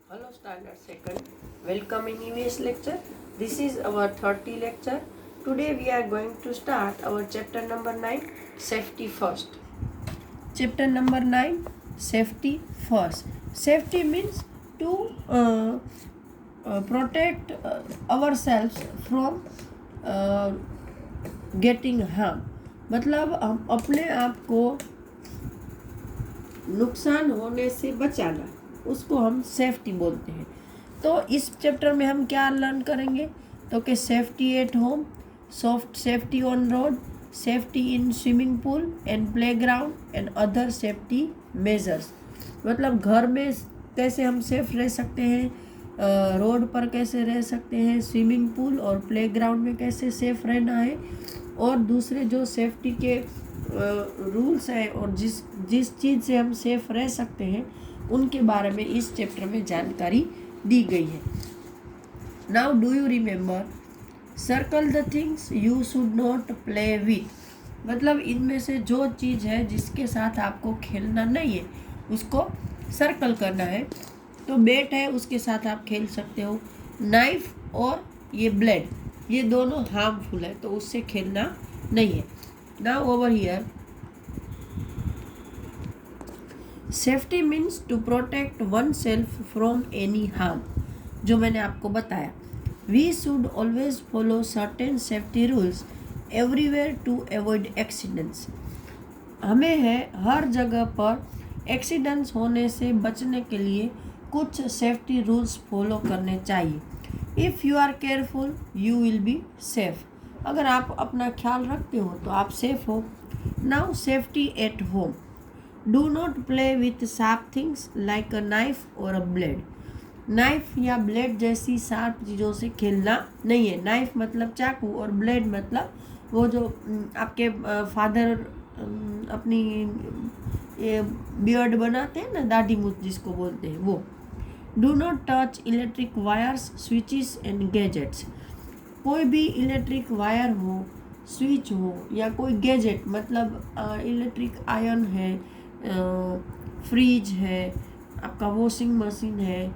Hello Standard Second, welcome in EVS lecture. This is our 30 lecture. Today we are going to start our chapter number 9, Safety First. Chapter number 9, Safety First. Safety means to protect ourselves from getting harm. मतलब हम अपने आप को नुकसान होने से बचाना, उसको हम सेफ्टी बोलते हैं। तो इस चैप्टर में हम क्या लर्न करेंगे, तो कि safety at home, safety on road, safety in swimming pool and playground and other safety measures. मतलब घर में कैसे हम सेफ रह सकते हैं, रोड पर कैसे रह सकते हैं, स्विमिंग पूल और प्लेग्राउंड में कैसे सेफ रहना है, और दूसरे जो सेफ्टी के रूल्स हैं और जिस चीज़ से हम सेफ रह सकते हैं उनके बारे में इस चैप्टर में जानकारी दी गई है। Now do you remember, circle the things you should not play with. मतलब इनमें से जो चीज़ है जिसके साथ आपको खेलना नहीं है उसको सर्कल करना है। तो बैट है, उसके साथ आप खेल सकते हो। नाइफ और ये ब्लेड, ये दोनों हार्मफुल है, तो उससे खेलना नहीं है। Now over here, safety means to protect oneself from any harm, जो मैंने आपको बताया। We should always follow certain safety rules everywhere to avoid accidents. हमें है हर जगह पर एक्सीडेंट्स होने से बचने के लिए कुछ सेफ्टी रूल्स फॉलो करने चाहिए। If you are careful you will be safe. अगर आप अपना ख्याल रखते हो तो आप सेफ हो। Now safety at home, do not play with sharp things like a knife और अ ब्लेड। नाइफ या ब्लेड जैसी शार्प चीज़ों से खेलना नहीं है। नाइफ मतलब चाकू और ब्लेड मतलब वो जो आपके फादर अपनी ये बियर्ड बनाते हैं ना, दाढ़ी मूछ जिसको बोलते हैं वो। Do not touch electric wires, switches and gadgets. कोई भी इलेक्ट्रिक वायर हो, स्विच हो या कोई गैजेट, मतलब इलेक्ट्रिक आयरन है, फ्रिज है, आपका वॉशिंग मशीन है,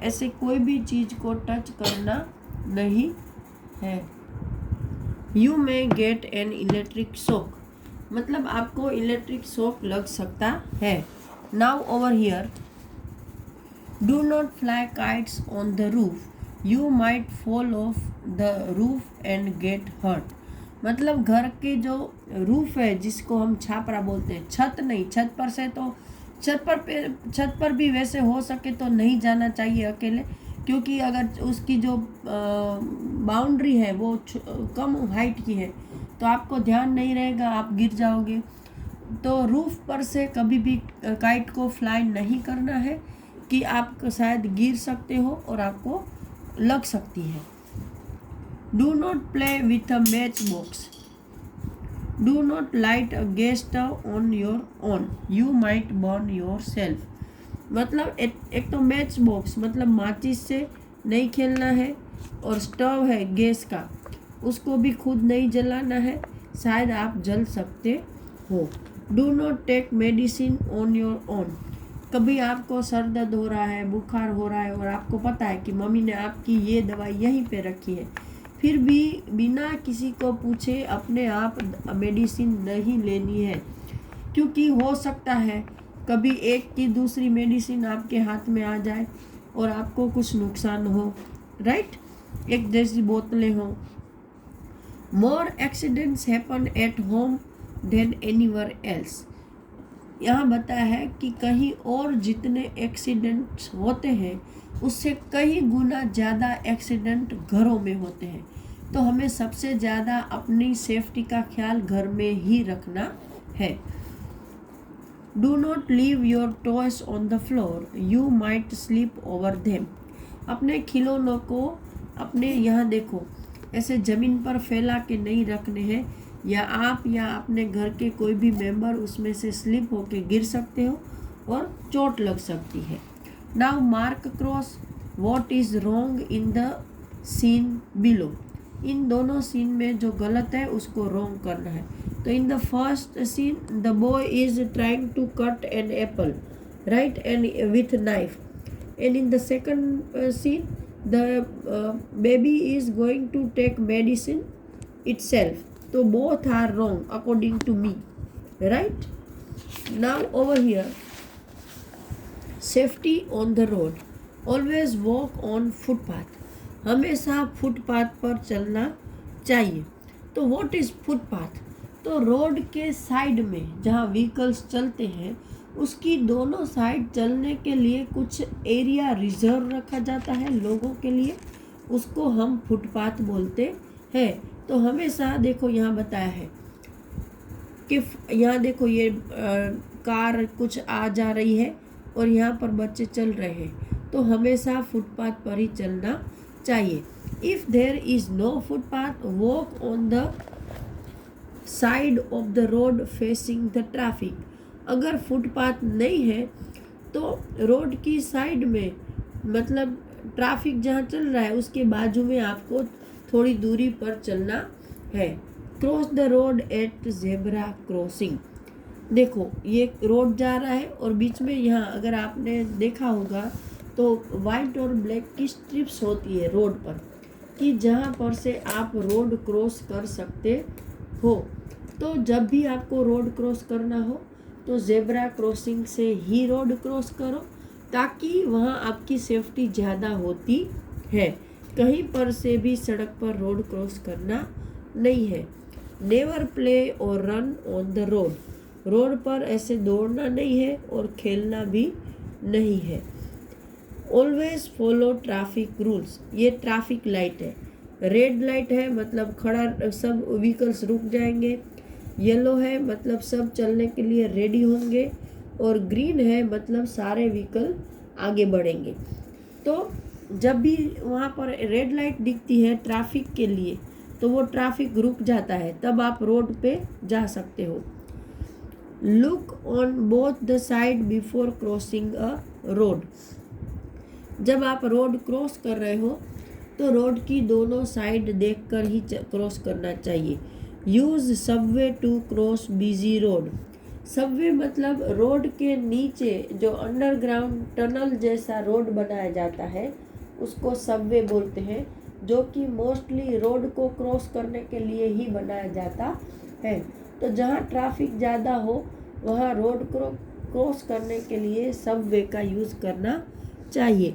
ऐसे कोई भी चीज़ को टच करना नहीं है। You may get an electric shock, मतलब आपको इलेक्ट्रिक शॉक लग सकता है। Now over here, do not fly kites on the roof, you might fall off the roof and get hurt. मतलब घर के जो रूफ है जिसको हम छापरा बोलते हैं, छत नहीं, छत पर से तो छत पर भी वैसे हो सके तो नहीं जाना चाहिए अकेले, क्योंकि अगर उसकी जो बाउंड्री है वो कम हाइट की है तो आपको ध्यान नहीं रहेगा, आप गिर जाओगे। तो रूफ पर से कभी भी काइट को फ्लाई नहीं करना है कि आप शायद गिर सकते हो और आपको लग सकती है। Do not play with a match box, do not light a gas stove on your own, you might burn your self. मतलब एक तो मैच बॉक्स मतलब माचिस से नहीं खेलना है, और स्टव है गैस का, उसको भी खुद नहीं जलाना है, शायद आप जल सकते हो। Do not take medicine on your own. कभी आपको सर दर्द हो रहा है, बुखार हो रहा है और आपको पता है कि मम्मी ने आपकी ये दवाई यहीं पे रखी है, फिर भी बिना किसी को पूछे अपने आप मेडिसिन नहीं लेनी है, क्योंकि हो सकता है कभी एक की दूसरी मेडिसिन आपके हाथ में आ जाए और आपको कुछ नुकसान हो, राइट, एक जैसी बोतलें हों। More accidents happen at home then anywhere else. यहाँ बताया है कि कहीं और जितने एक्सीडेंट्स होते हैं उससे कई गुना ज़्यादा एक्सीडेंट घरों में होते हैं। तो हमें सबसे ज़्यादा अपनी सेफ्टी का ख्याल घर में ही रखना है। Do not leave your toys on the floor, you might sleep over them. अपने खिलौनों को अपने यहाँ देखो ऐसे ज़मीन पर फैला के नहीं रखने हैं, या आप या अपने घर के कोई भी मेंबर उसमें से स्लिप होके गिर सकते हो और चोट लग सकती है। Now mark cross what is wrong in the scene below. इन दोनों सीन में जो गलत है उसको रॉन्ग करना है। तो in the first scene the boy is trying to cut an apple, right, and with knife. and in the second scene the baby is going to take medicine itself. So both are wrong according to me, right? Now over here, safety on the road, always walk on footpath, हमेशा footpath पर चलना चाहिए। तो what is footpath? तो road के side में जहाँ vehicles चलते हैं उसकी दोनों साइड चलने के लिए कुछ एरिया रिजर्व रखा जाता है लोगों के लिए, उसको हम फुटपाथ बोलते हैं। तो हमेशा देखो यहाँ बताया है कि यहाँ देखो ये कार कुछ आ जा रही है और यहाँ पर बच्चे चल रहे हैं, तो हमेशा फुटपाथ पर ही चलना चाहिए। If there is no footpath, walk on the side of the road facing the traffic. अगर फुटपाथ नहीं है तो रोड की साइड में, मतलब ट्रैफिक जहाँ चल रहा है उसके बाजू में आपको थोड़ी दूरी पर चलना है। Cross the road at zebra crossing. देखो ये रोड जा रहा है और बीच में यहाँ अगर आपने देखा होगा तो वाइट और ब्लैक की स्ट्रिप्स होती है रोड पर, कि जहाँ पर से आप रोड क्रॉस कर सकते हो। तो जब भी आपको रोड क्रॉस करना हो तो जेब्रा क्रॉसिंग से ही रोड क्रॉस करो, ताकि वहाँ आपकी सेफ्टी ज़्यादा होती है। कहीं पर से भी सड़क पर रोड क्रॉस करना नहीं है। नेवर प्ले और run on the road. Road पर ऐसे दौड़ना नहीं है और खेलना भी नहीं है। Always follow traffic rules. ये ट्रैफिक लाइट है, रेड लाइट है मतलब खड़ा सब व्हीकल्स रुक जाएंगे, येलो है मतलब सब चलने के लिए रेडी होंगे, और ग्रीन है मतलब सारे व्हीकल आगे बढ़ेंगे। तो जब भी वहाँ पर रेड लाइट दिखती है ट्रैफिक के लिए तो वो ट्रैफिक रुक जाता है, तब आप रोड पे जा सकते हो। Look on both the side before crossing a road. जब आप रोड क्रॉस कर रहे हो तो रोड की दोनों साइड देखकर ही क्रॉस करना चाहिए। Use subway to cross busy road. Subway मतलब रोड के नीचे जो अंडरग्राउंड टनल जैसा रोड बनाया जाता है उसको सबवे बोलते हैं, जो कि मोस्टली रोड को क्रॉस करने के लिए ही बनाया जाता है। तो जहाँ ट्रैफिक ज़्यादा हो वहाँ रोड को क्रॉस करने के लिए सबवे का यूज़ करना चाहिए।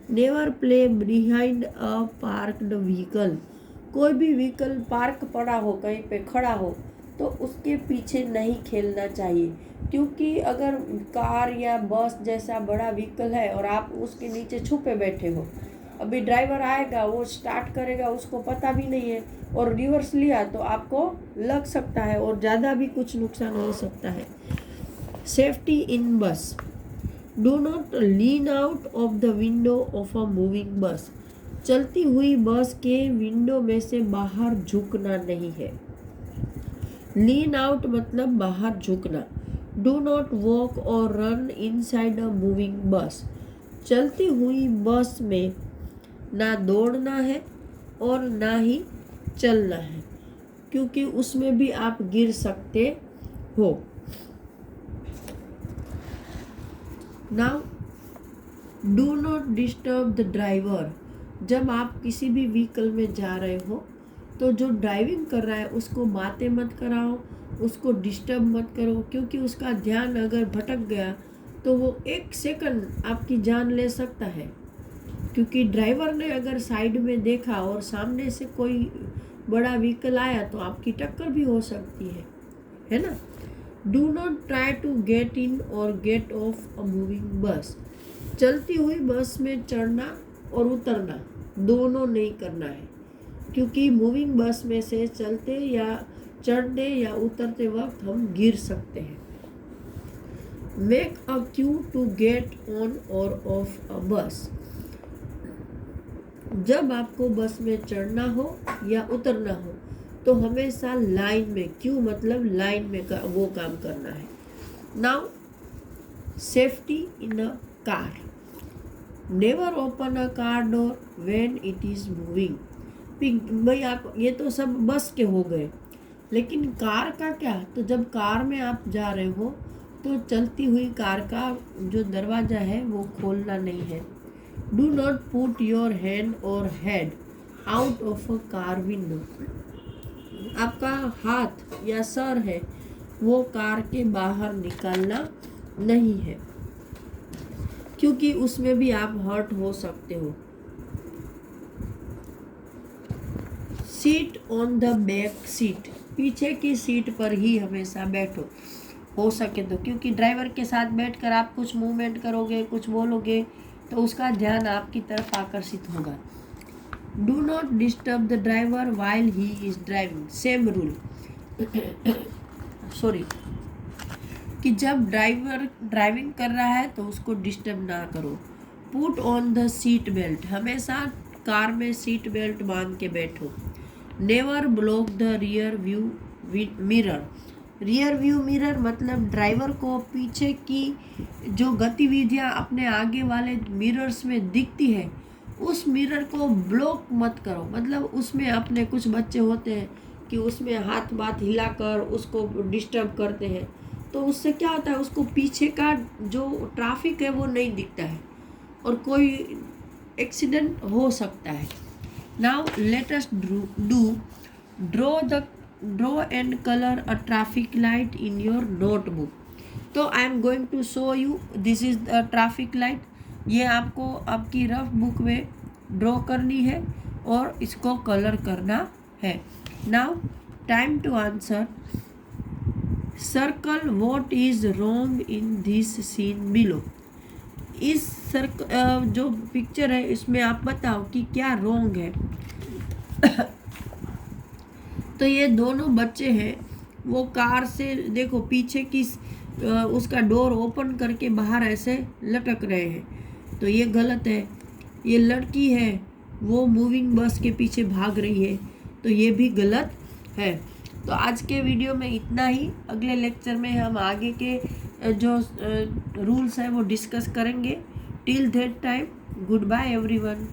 Never play behind a parked vehicle. कोई भी व्हीकल पार्क पड़ा हो, कहीं पे खड़ा हो, तो उसके पीछे नहीं खेलना चाहिए, क्योंकि अगर कार या बस जैसा बड़ा व्हीकल है और आप उसके नीचे छुपे बैठे हो, अभी ड्राइवर आएगा वो स्टार्ट करेगा, उसको पता भी नहीं है और रिवर्स लिया तो आपको लग सकता है और ज़्यादा भी कुछ नुकसान हो सकता है। सेफ्टी इन बस। Do not lean out of the window of a moving बस। चलती हुई बस के विंडो में से बाहर झुकना नहीं है। लीन आउट मतलब बाहर झुकना। डू नॉट वॉक और रन इनसाइड अ मूविंग बस। चलती हुई बस में ना दौड़ना है और ना ही चलना है, क्योंकि उसमें भी आप गिर सकते हो। Now do not disturb the driver. जब आप किसी भी व्हीकल में जा रहे हो तो जो ड्राइविंग कर रहा है उसको बातें मत कराओ, उसको डिस्टर्ब मत करो, क्योंकि उसका ध्यान अगर भटक गया तो वो 1 सेकंड आपकी जान ले सकता है। क्योंकि ड्राइवर ने अगर साइड में देखा और सामने से कोई बड़ा व्हीकल आया तो आपकी टक्कर भी हो सकती है ना। Do not try to get in or get of a moving बस। चलती हुई बस में चढ़ना और उतरना दोनों नहीं करना है, क्योंकि मूविंग बस में से चलते या चढ़ने या उतरते वक्त हम गिर सकते हैं। Make a queue to get on or off a bus. जब आपको बस में चढ़ना हो या उतरना हो तो हमेशा लाइन में, क्यू मतलब लाइन में वो काम करना है। Now safety in a car. Never open a car door when it is moving. भाई आप ये तो सब बस के हो गए, लेकिन कार का क्या? तो जब कार में आप जा रहे हो तो चलती हुई कार का जो दरवाज़ा है वो खोलना नहीं है। Do not put your hand or head out of a car window. आपका हाथ या सर है वो कार के बाहर निकालना नहीं है, क्योंकि उसमें भी आप हर्ट हो सकते हो। Seat on the back seat, पीछे की सीट पर ही हमेशा बैठो हो सके तो, क्योंकि ड्राइवर के साथ बैठकर आप कुछ मूवमेंट करोगे, कुछ बोलोगे तो उसका ध्यान आपकी तरफ आकर्षित होगा। Do not disturb the driver while he is driving, same rule sorry, कि जब ड्राइवर ड्राइविंग कर रहा है तो उसको डिस्टर्ब ना करो। Put on the seat belt, हमेशा कार में सीट बेल्ट बांध के बैठो। Never block the rear view mirror, rear view mirror मतलब ड्राइवर को पीछे की जो गतिविधियां अपने आगे वाले मिरर्स में दिखती है उस मिरर को ब्लॉक मत करो। मतलब उसमें अपने कुछ बच्चे होते हैं कि उसमें हाथ बात हिलाकर उसको डिस्टर्ब करते हैं, तो उससे क्या होता है, उसको पीछे का जो ट्रैफिक है वो नहीं दिखता है और कोई एक्सीडेंट हो सकता है। Now let us draw and colour a traffic light in your notebook. तो I am going to show you, this is the traffic light. ये आपको आपकी रफ बुक में ड्रॉ करनी है और इसको कलर करना है। Now time to answer. Circle what is wrong in this scene below. इस जो पिक्चर है इसमें आप बताओ कि क्या रॉन्ग है। तो ये दोनों बच्चे हैं, वो कार से देखो पीछे की उसका डोर ओपन करके बाहर ऐसे लटक रहे हैं, तो ये गलत है। ये लड़की है वो मूविंग बस के पीछे भाग रही है, तो ये भी गलत है। तो आज के वीडियो में इतना ही। अगले लेक्चर में हम आगे के जो रूल्स हैं वो डिस्कस करेंगे। Till that time, goodbye everyone.